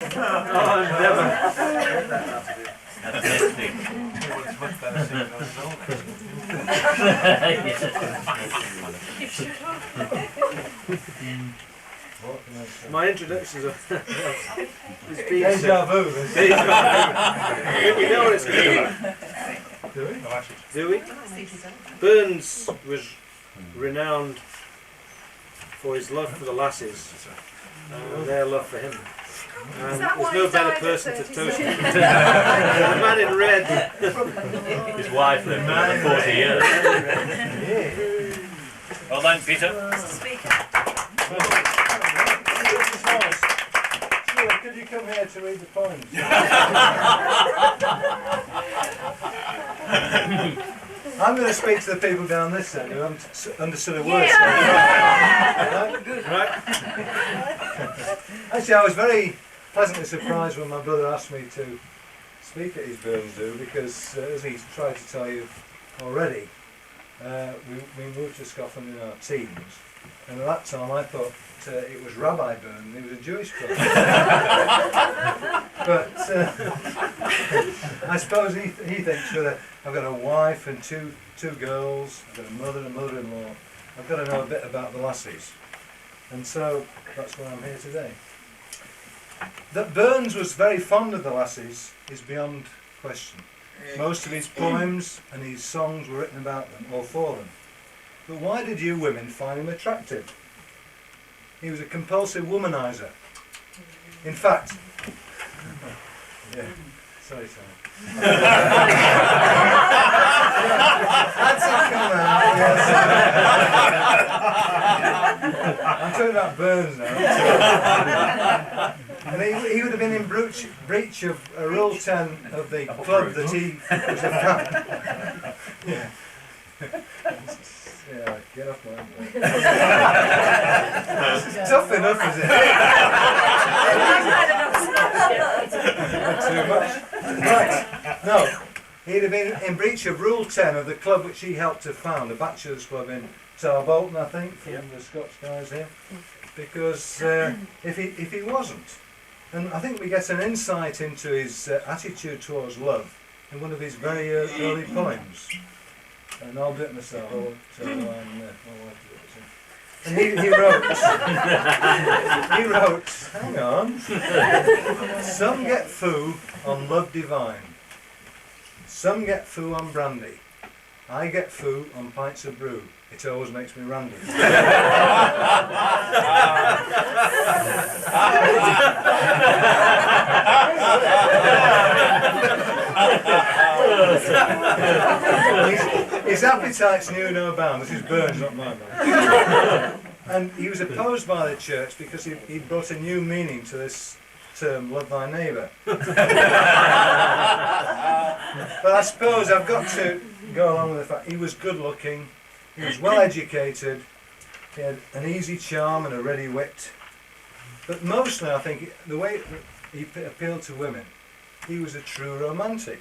Oh, never. My introductions are deja vu. We know what it's going to be. Do we? Burns was renowned for his love for the Lassies and their love for him. And there's no better person to toast him. The man in red. His wife lived for 40 years. Well done, Peter. Mr. Speaker. Sheila, could you come here to read the poems? I'm going to speak to the people down this end who haven't understood a word. Right? Actually, I was very pleasantly surprised when my brother asked me to speak at his Burns do, because as he's tried to tell you already, we moved to Scotland in our teens, and at that time I thought it was Rabbi Burns, he was a Jewish brother. But I suppose he thinks that I've got a wife and two girls, I've got a mother and mother-in-law, I've got to know a bit about the Lassies, and so that's why I'm here today. That Burns was very fond of the Lassies is beyond question. Most of his poems and his songs were written about them, or for them. But why did you women find him attractive? He was a compulsive womanizer. In fact, yeah, sorry. That's it, come out. Yes. I'm talking about Burns now. And he would have been in breach of Rule 10 of the club that he was a fan. Yeah. Yeah, get off my own. It's tough enough, is it? Not too much. Right. No, he'd have been in breach of Rule 10 of the club which he helped to found, the Bachelors Club in Tarbolton, I think, from the Scots guys here. Because if he wasn't, and I think we get an insight into his attitude towards love in one of his very early poems. And I'll do it myself. And he wrote, hang on, some get foo on love divine, some get foo on brandy, I get foo on pints of brew, it always makes me randy. His appetites knew no bounds. This is Burns, not mine. And he was opposed by the church because he brought a new meaning to this term, love thy neighbour. But I suppose I've got to go along with the fact he was good looking, he was well educated, he had an easy charm and a ready wit. But mostly I think the way he appealed to women, he was a true romantic.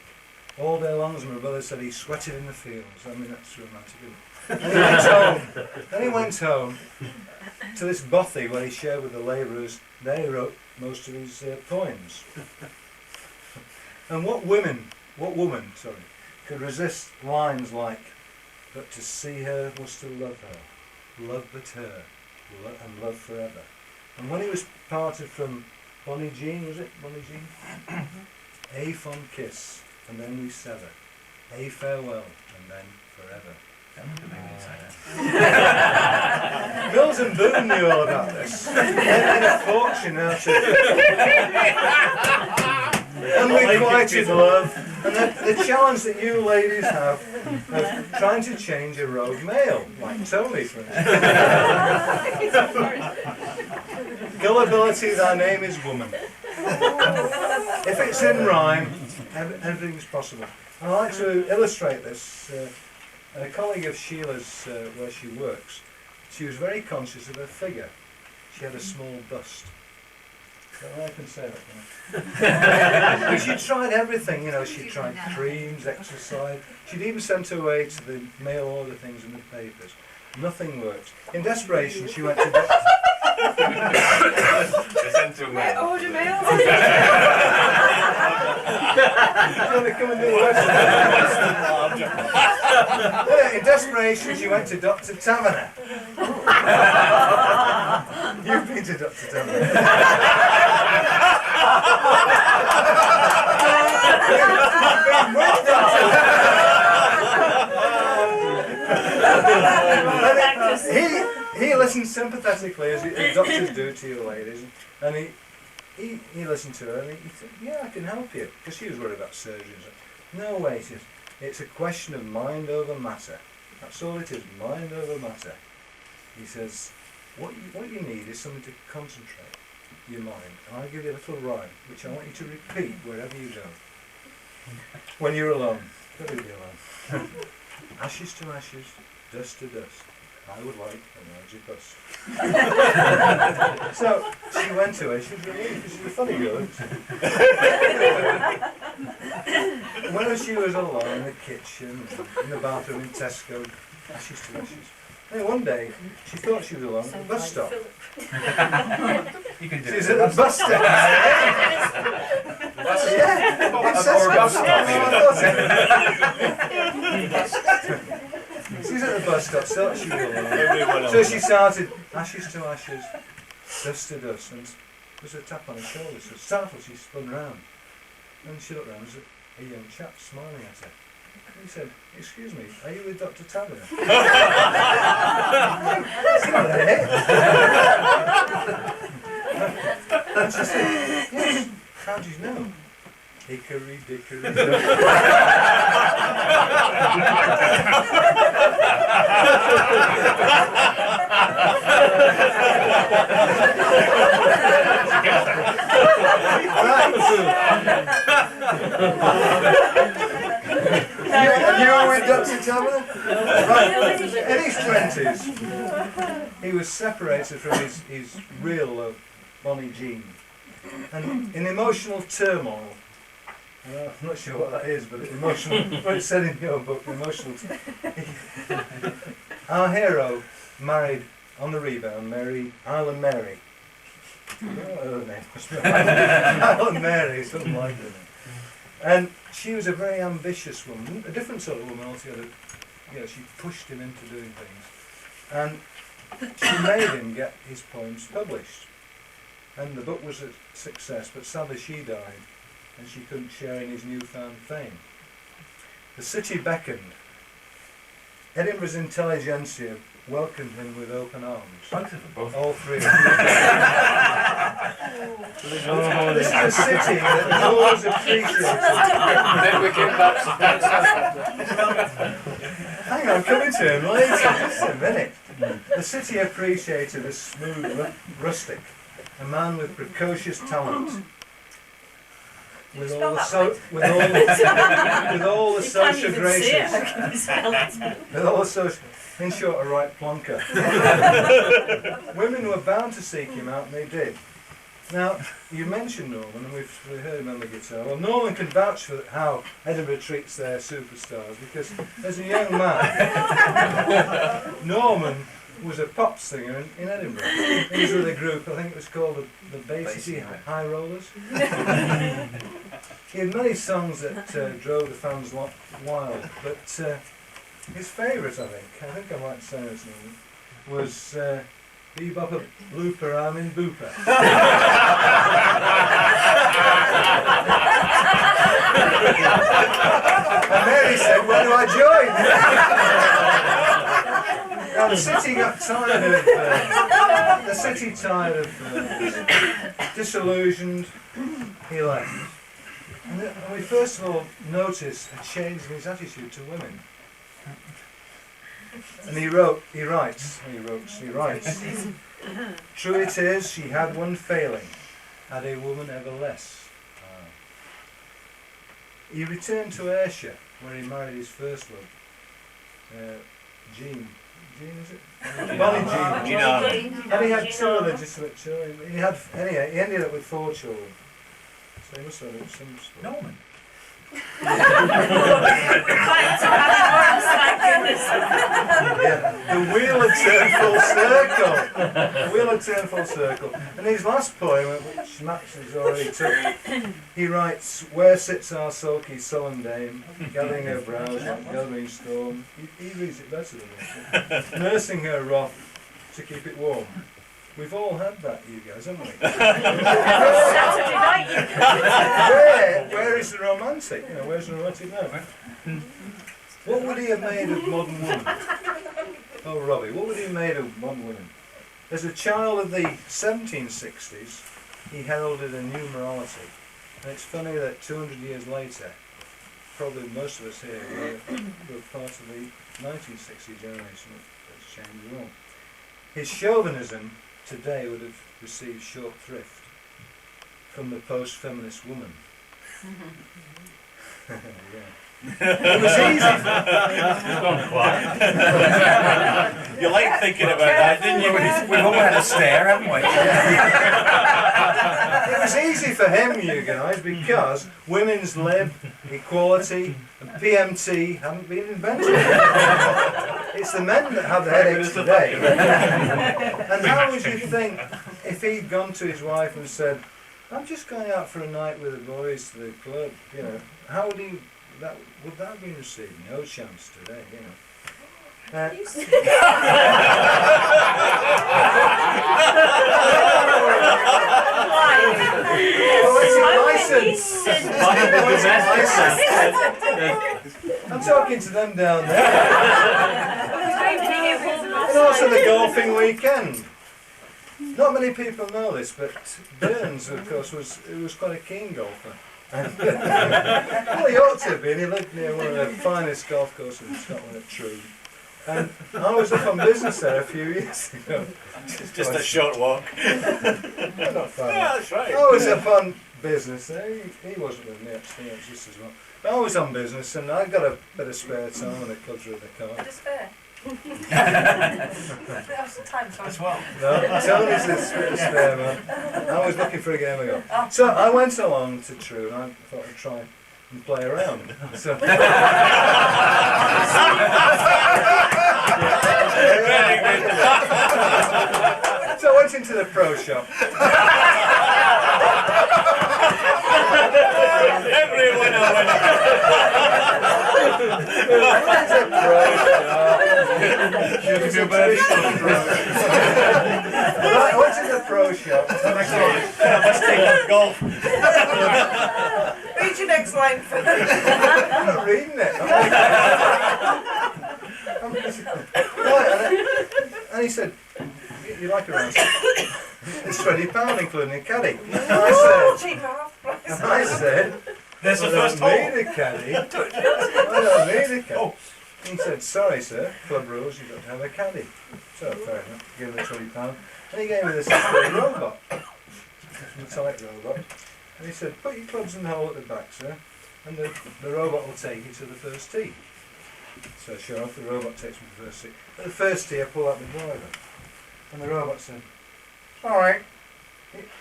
All day long, as my brother said, he sweated in the fields. I mean, that's romantic, isn't it? Then he went home to this bothy where he shared with the labourers. There he wrote most of his poems. And what woman, could resist lines like, but to see her was to love her, love but her, and love forever. And when he was parted from Bonnie Jean, was it Bonnie Jean? A fond kiss, and then we sever. A farewell, and then forever. Mills and Boone knew all about this. They made a fortune out of unrequited love, and the challenge that you ladies have of trying to change a rogue male, like Tony, for instance. Gullibility, thy name is woman. If it's in rhyme, everything's possible. I like to illustrate this. A colleague of Sheila's, where she works, she was very conscious of her figure. She had a small bust. So I can say that. But she tried everything, you know. She tried creams, exercise. She'd even sent her way to the mail order things in the papers. Nothing worked. In desperation, she went to Essential mail. Order mail. Come and do in desperation, she went to Dr. Taverner. You've been to Dr. Taverner. He listened sympathetically, as doctors do to you ladies, and he listened to her and he said, yeah, I can help you, because she was worried about surgery. No, wait, it's a question of mind over matter. That's all it is, mind over matter. He says, what you need is something to concentrate your mind. And I'll give you a little rhyme, which I want you to repeat wherever you go. When you're alone. Don't be alone. Ashes to ashes, dust to dust. I would like a larger bus. So she went to her, she was relieved, because she's a funny girl. When she was alone in the kitchen, in the bathroom in Tesco, ashes to ashes. And one day, she thought she was alone at the bus stop. You can do She's it. at the bus stop. Yeah, it says Or a bus stop. She's at the bus stop, so she was alone. Everyone So else. she started ashes to ashes, dust to dust, and there was a tap on her shoulder. So startled, she spun round. And she looked round, there was a young chap smiling at her. And he said, excuse me, are you with Dr. Taverner? That's not it. And she said, yes, how do you know? Hickory dickory dock. And you were with Dr. Taverner? Right. In his 20s, he was separated from his real love, Bonnie Jean. And in emotional turmoil, I'm not sure what that is, but emotional, what it said in your book, emotional. Our hero married, on the rebound, Island Mary. I don't know what her name was. Island Mary, something like that. And she was a very ambitious woman, a different sort of woman altogether. You know, she pushed him into doing things. And she made him get his poems published. And the book was a success, but sadly she died, and she couldn't share in his newfound fame. The city beckoned. Edinburgh's intelligentsia welcomed him with open arms. All three of them. This is a city that has always appreciated. Then we came back to Hang on, I'm coming to him later, just a minute. The city appreciated a smooth rustic, a man with precocious talent. With all the social graces. With all the social, in short, a right plonker. Women were bound to seek him out, and they did. Now, you mentioned Norman, and we've heard him on the guitar. Well, Norman can vouch for how Edinburgh treats their superstars, because as a young man, Norman was a pop singer in Edinburgh. He was with a group, I think it was called the Bay City High Rollers. He had many songs that drove the fans wild, but his favourite, I think I might say this name, was Bebop a Blooper, I'm in Booper. And Mary said, when do I join? Now the city got tired of disillusioned, he left. And we first of all noticed a change in his attitude to women. And he writes, true it is, she had one failing, had a woman ever less. He returned to Ayrshire, where he married his first love, Jean, is it? Bonnie Jean. And he had two illegitimate children. He ended up with 4 children. So he must have had some. Norman. Yeah, the wheel had turned full circle. The wheel had turned full circle. And his last poem, which Max has already took, he writes, "Where sits our sulky sullen dame, gathering her brows like gathering storm." He reads it better than me. "Nursing her wrath to keep it warm." We've all had that, you guys, haven't we? Saturday night, Where is the romantic? You know, where's the romantic now? What would he have made of modern women? Oh, Robbie, what would he have made of modern women? As a child of the 1760s, he heralded a new morality. And it's funny that 200 years later, probably most of us here were part of the 1960 generation that's changed the world. His chauvinism today would have received short thrift from the post-feminist woman. Yeah. It was easy. Not quite. You like thinking about that, didn't you? We've all had a stare, haven't we? It was easy for him, you guys, because women's lib, equality, and PMT haven't been invented yet. It's the men that have the headaches today. And how would you think if he'd gone to his wife and said, "I'm just going out for a night with the boys to the club," you know, how would he? Would that have been received? No chance today, you know. I'm talking to them down there. And also the golfing weekend. Not many people know this, but Burns, of course, was quite a keen golfer. Well, he ought to have been. He lived near one of the finest golf courses in Scotland at True. And I was up on business there a few years ago. Just a short walk. Not far. Yeah, that's right. I was up on business there. He wasn't with me actually, it was just as well. But I was on business and I got a bit of spare time when the clubs were in the car. Bit of spare. That was some time for As well. No, Tony's a spare man. I was looking for a game of golf. So I went along to True and I thought I'd try and play around. So, so I went into the pro shop. Everyone will win. I went to the pro shop. Let's take up golf. Read your next line first. I'm not reading it. And he said, "You like a round?" It's £20 including a caddy. And I said, There's the "I first don't hole. need a caddy. I don't need a caddy." He said, "Sorry sir, club rules, you've got to have a caddy." So fair enough, give him the £20. And he gave me this little robot, a metallic robot. And he said, "Put your clubs in the hole at the back, sir, and the robot will take you to the first tee." So sure enough, the robot takes me to the first tee. At the first tee I pull out the driver. And the robot said, "Alright,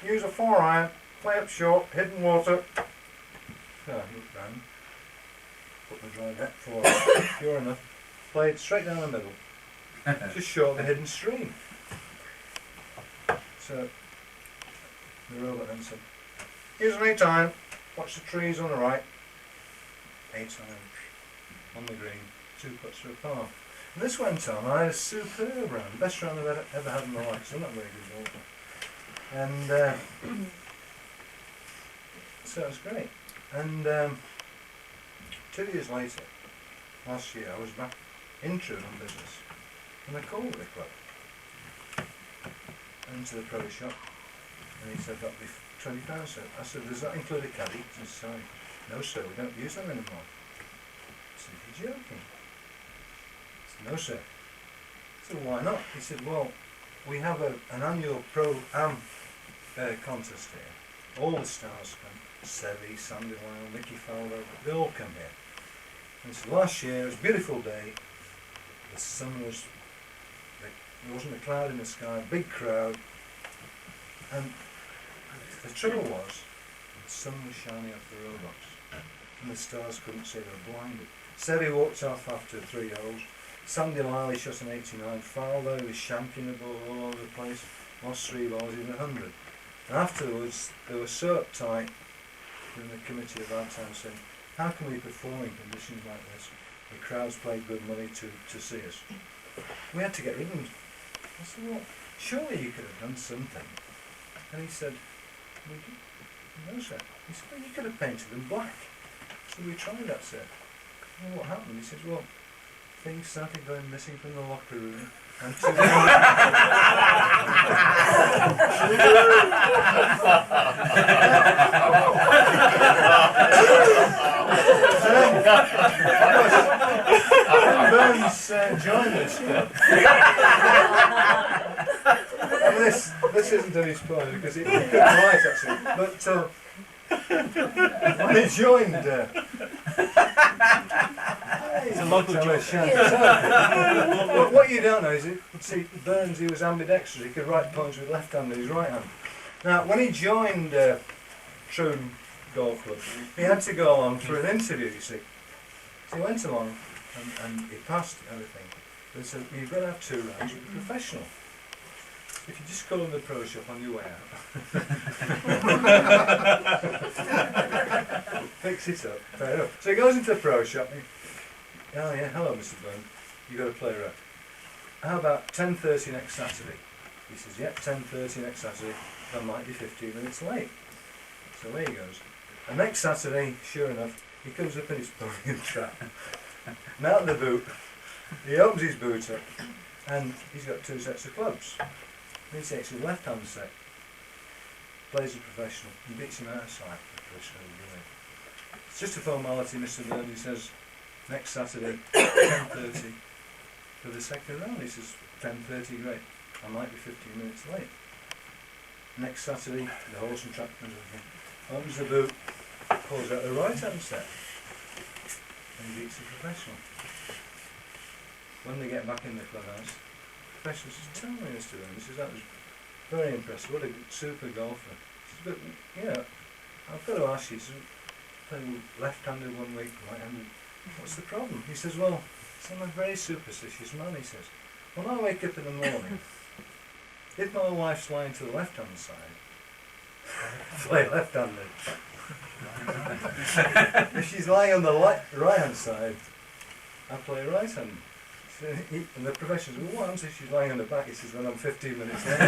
use a 4-iron, play up short, hidden water." So I looked round, put the driver up, 4-iron, sure enough, played straight down the middle, just short of the hidden stream. So the robot then said, "Use an 8-iron, watch the trees on the right." 8-iron on the green, 2 putts for a par. And this went on. I had a superb round, the best round I've ever had in my life. So I'm not a very good golfer. And so it was great. And 2 years later, last year, I was back in True on business, and I called the club into the pro shop, and he said that'd be £20, sir. I said, "Does that include a caddy?" He said, "Sorry, no sir, we don't use them anymore." I said, "You're joking?" I said, "No sir." I said, "Why not?" He said, "Well, we have an annual pro-am contest here. All the stars come. Seve, Sandy Lyle, Mickey Fowler, they all come here." And so last year, it was a beautiful day. The sun was, there wasn't a cloud in the sky, big crowd. And the trouble was, the sun was shining off the robots. and the stars couldn't see, they were blinded. Seve walked off after 3 holes. Sandy Lyle shot an 89, Farlow was shanking the ball all over the place, lost 3 balls in 100. And afterwards, they were so uptight in the committee of our town saying, how can we perform in conditions like this? The crowds paid good money to see us. We had to get rid of them. I said, well, surely you could have done something. And he said, we did. No, sir. He said, well, you could have painted them black. So we tried that, sir. Well, what happened? He said, well, things started going missing from the locker room. And Burns joined us. And this isn't any spoiler because he couldn't write actually. But when he joined, It's a local joke. What you don't know is, see, Burns, he was ambidextrous. He could write poems with left hand and his right hand. Now, when he joined Troon Golf Club, he had to go along for an interview, you see. So he went along and he passed everything. They said, you've got to have 2 rounds with a professional. If you just call in the pro shop on your way out. Fix it up, fair enough. So he goes into the pro shop and oh yeah, hello Mr. Burns, you've got to play right. How about 10:30 next Saturday? He says, yep, 10:30 next Saturday. I might be 15 minutes late. So there he goes. And next Saturday, sure enough, he comes up in his podium trap. And out of the boot, he opens his boot up, and he's got 2 sets of clubs. And he takes his left-hand set, plays a professional, he beats him outside. It's just a formality, Mr. Burns. He says, next Saturday, 10:30 for the second round. He says, 10:30, great. I might be 15 minutes late. Next Saturday, the horse and track comes up, opens the boot, pulls out the right-hand set, and he beats the professional. When they get back in the clubhouse, the professional says, tell me, Mr. Burns, he says, that was very impressive, what a super golfer. He says, but, you know, I've got to ask you, playing left-handed one week, right-handed, what's the problem? He says, well, I'm a very superstitious man, he says. When I wake up in the morning, if my wife's lying to the left-hand side, play left-handed. If she's lying on the right-hand side, I play right-handed. And the professor says, well, what happens if she's lying on the back? He says, then I'm 15 minutes late.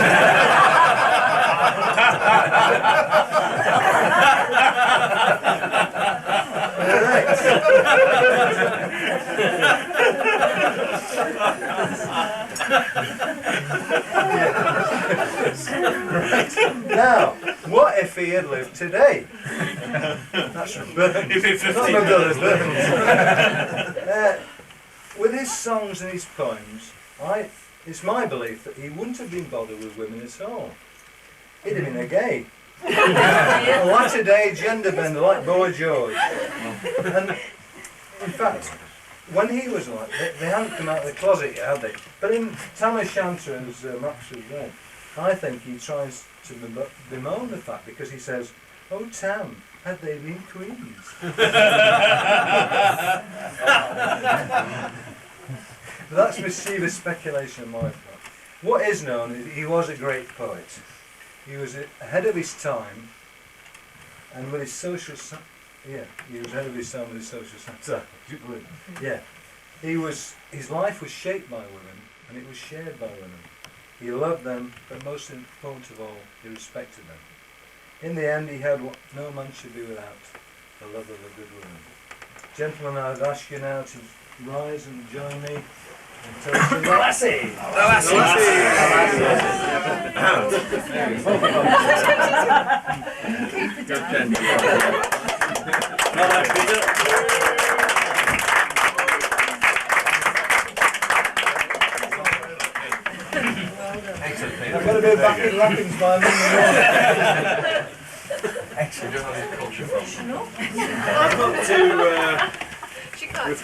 Right. Now, what if he had lived today? That's from Burns. If it's 15 Not my brother minutes. Burns. With his songs and his poems, it's my belief that he wouldn't have been bothered with women at all. He'd have been a gay. A latter day gender bender like Boy George. And in fact, when he was like, they hadn't come out of the closet yet, had they? But in Tam O'Shanter, as Max was read, I think he tries to bemoan the fact because he says, oh Tam, had they been queens? That's mischievous speculation on my part. What is known is he was a great poet. He was ahead of his time, and with his social he was ahead of his time with his social satire. Yeah, his life was shaped by women, and it was shared by women. He loved them, but most important of all, he respected them. In the end, he had what no man should be without, the love of a good woman. Gentlemen, I'd ask you now to rise and join me and tell us the Lassies! The I've got to be back in Lappins by Monday morning. Excellent. I've got to